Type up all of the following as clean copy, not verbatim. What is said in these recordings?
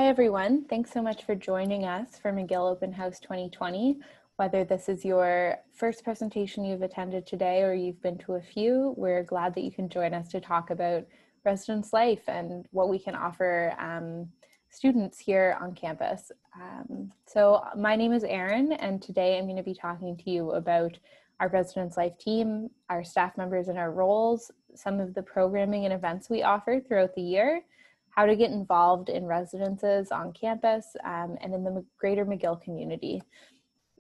Hi everyone, thanks so much for joining us for McGill Open House 2020. Whether this is your first presentation you've attended today or you've been to a few, we're glad that you can join us to talk about residence life and what we can offer students here on campus. So my name is Erin, and today I'm going to be talking to you about our residence life team, our staff members and our roles, some of the programming and events we offer throughout the year, how to get involved in residences on campus and in the greater McGill community.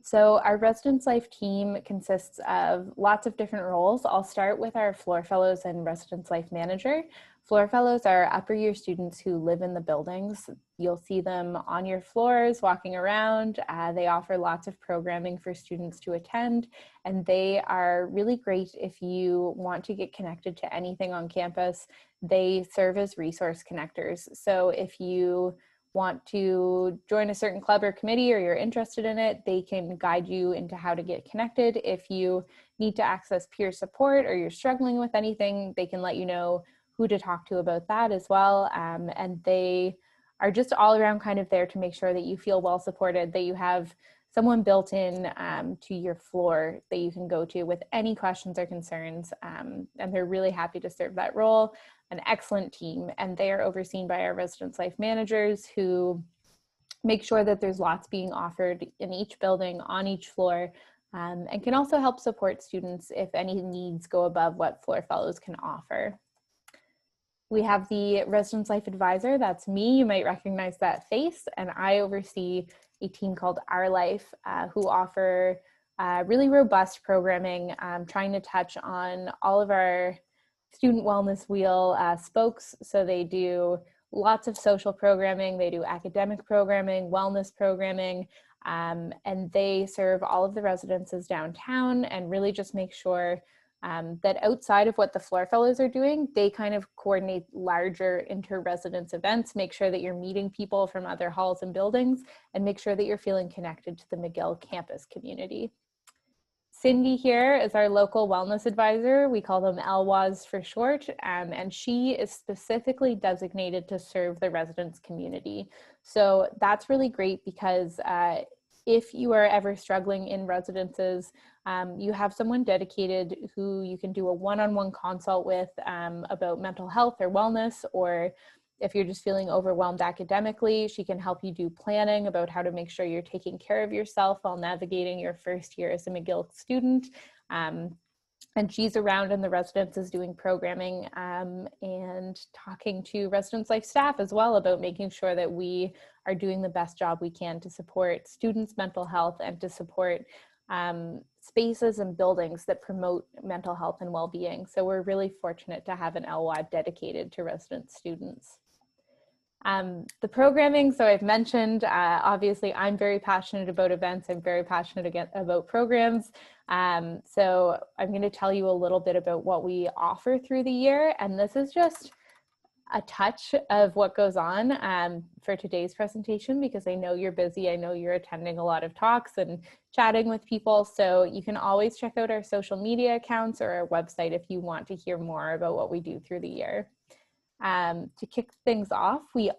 So our residence life team consists of lots of different roles. I'll start with our floor fellows and residence life manager. Floor fellows are upper year students who live in the buildings. You'll see them on your floors walking around. They offer lots of programming for students to attend, and they are really great if you want to get connected to anything on campus. They serve as resource connectors. So if you want to join a certain club or committee or you're interested in it, they can guide you into how to get connected. If you need to access peer support or you're struggling with anything, they can let you know who to talk to about that as well. And they are just all around kind of there to make sure that you feel well supported, that you have someone built in to your floor that you can go to with any questions or concerns. And they're really happy to serve that role. An excellent team, and they are overseen by our residence life managers who make sure that there's lots being offered in each building, on each floor, and can also help support students if any needs go above what floor fellows can offer. We have the residence life advisor, that's me, you might recognize that face, and I oversee a team called RLife who offer really robust programming, trying to touch on all of our student wellness wheel spokes. So they do lots of social programming, they do academic programming, wellness programming, and they serve all of the residences downtown and really just make sure that outside of what the floor fellows are doing, they kind of coordinate larger inter-residence events, make sure that you're meeting people from other halls and buildings, and make sure that you're feeling connected to the McGill campus community. Cindy here is our local wellness advisor. We call them LWAs for short, and she is specifically designated to serve the residence community. So that's really great because if you are ever struggling in residences, you have someone dedicated who you can do a one-on-one consult with about mental health or wellness, or if you're just feeling overwhelmed academically, she can help you do planning about how to make sure you're taking care of yourself while navigating your first year as a McGill student. And she's around in the residences doing programming and talking to residence life staff as well about making sure that we are doing the best job we can to support students' mental health and to support spaces and buildings that promote mental health and well-being. So we're really fortunate to have an LWAD dedicated to resident students. The programming, so I've mentioned, obviously I'm very passionate about events, I'm very passionate about programs. So I'm going to tell you a little bit about what we offer through the year, and this is just a touch of what goes on for today's presentation, because I know you're busy, I know you're attending a lot of talks and chatting with people, so you can always check out our social media accounts or our website if you want to hear more about what we do through the year. To kick things off, we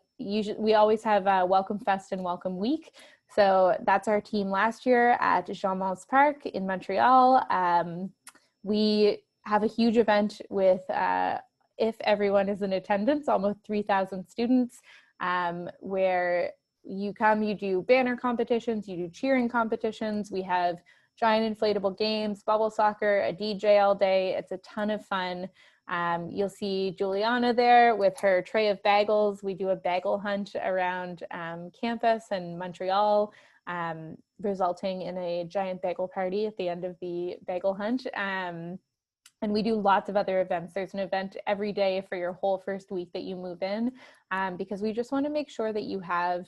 always have a Welcome Fest and Welcome Week. So that's our team last year at Jean Mance Park in Montreal. We have a huge event with, if everyone is in attendance, almost 3,000 students, where you come, you do banner competitions, you do cheering competitions. We have giant inflatable games, bubble soccer, a DJ all day. It's a ton of fun. You'll see Juliana there with her tray of bagels. We do a bagel hunt around campus and Montreal, resulting in a giant bagel party at the end of the bagel hunt. And we do lots of other events. There's an event every day for your whole first week that you move in, because we just want to make sure that you have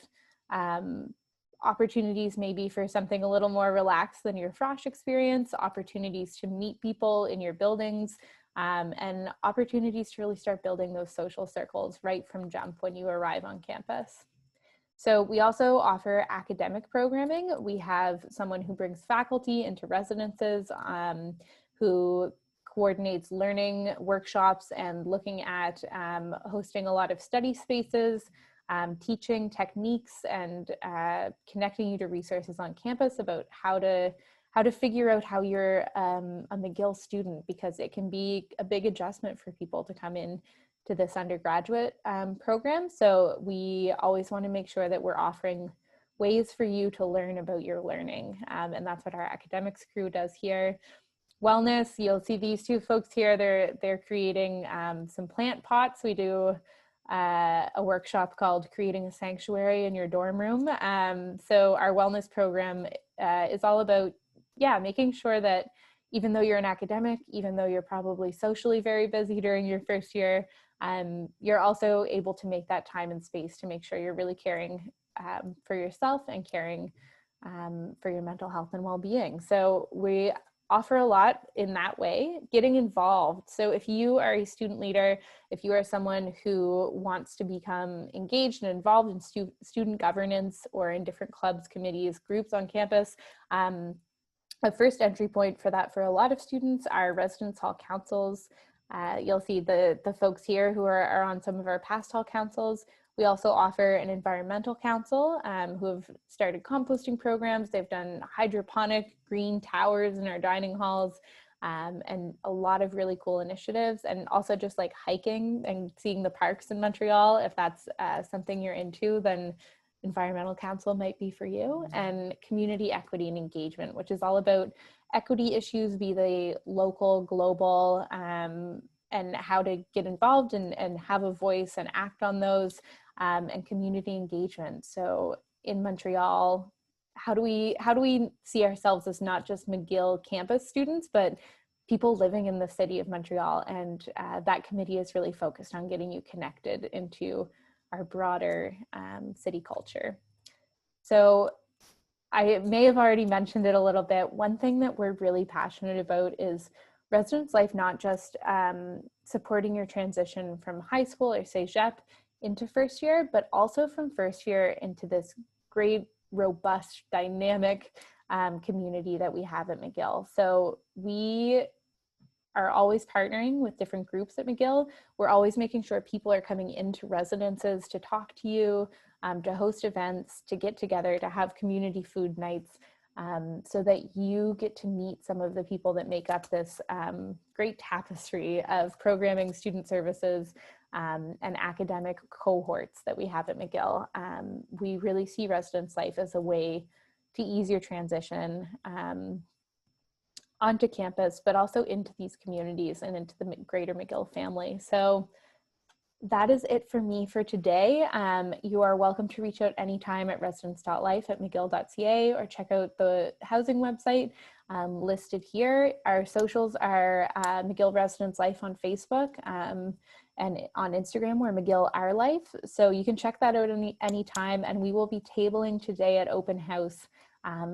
opportunities maybe for something a little more relaxed than your Frosh experience, opportunities to meet people in your buildings, and opportunities to really start building those social circles right from jump when you arrive on campus. So we also offer academic programming. We have someone who brings faculty into residences, who coordinates learning workshops and looking at hosting a lot of study spaces. teaching techniques and connecting you to resources on campus about how to figure out how you're a McGill student, because it can be a big adjustment for people to come in to this undergraduate program. So we always want to make sure that we're offering ways for you to learn about your learning. And that's what our academics crew does here. Wellness, you'll see these two folks here, they're creating some plant pots. We do a workshop called Creating a Sanctuary in Your Dorm Room. So our wellness program is all about, making sure that even though you're an academic, even though you're probably socially very busy during your first year, you're also able to make that time and space to make sure you're really caring for yourself and caring for your mental health and well-being. So we offer a lot in that way, getting involved. So if you are a student leader, if you are someone who wants to become engaged and involved in student governance or in different clubs, committees, groups on campus, a first entry point for that for a lot of students are residence hall councils. You'll see the folks here who are on some of our past hall councils. We also offer an environmental council who have started composting programs. They've done hydroponic green towers in our dining halls, and a lot of really cool initiatives, and also just like hiking and seeing the parks in Montreal. If that's something you're into, then environmental council might be for you. And community equity and engagement, which is all about equity issues, be they local, global, and how to get involved and have a voice and act on those, and community engagement. So in Montreal, how do we see ourselves as not just McGill campus students, but people living in the city of Montreal? And that committee is really focused on getting you connected into our broader city culture. So I may have already mentioned it a little bit. One thing that we're really passionate about is residence life, not just supporting your transition from high school or cégep into first year, but also from first year into this great, robust, dynamic community that we have at McGill. So we are always partnering with different groups at McGill. We're always making sure people are coming into residences to talk to you, to host events, to get together, to have community food nights, so that you get to meet some of the people that make up this great tapestry of programming, student services, and academic cohorts that we have at McGill. We really see residence life as a way to ease your transition onto campus, but also into these communities and into the greater McGill family. So that is it for me for today. You are welcome to reach out anytime at residence.life@mcgill.ca or check out the housing website listed here. Our socials are McGill Residence Life on Facebook, and on Instagram we're McGill RLife. So you can check that out any time, and we will be tabling today at open house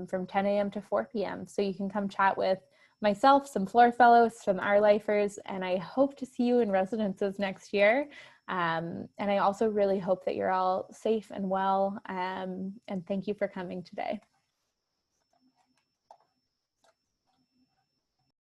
from 10 a.m. to 4 p.m. So you can come chat with myself, some floor fellows, some RLifers, and I hope to see you in residences next year. And I also really hope that you're all safe and well, and thank you for coming today.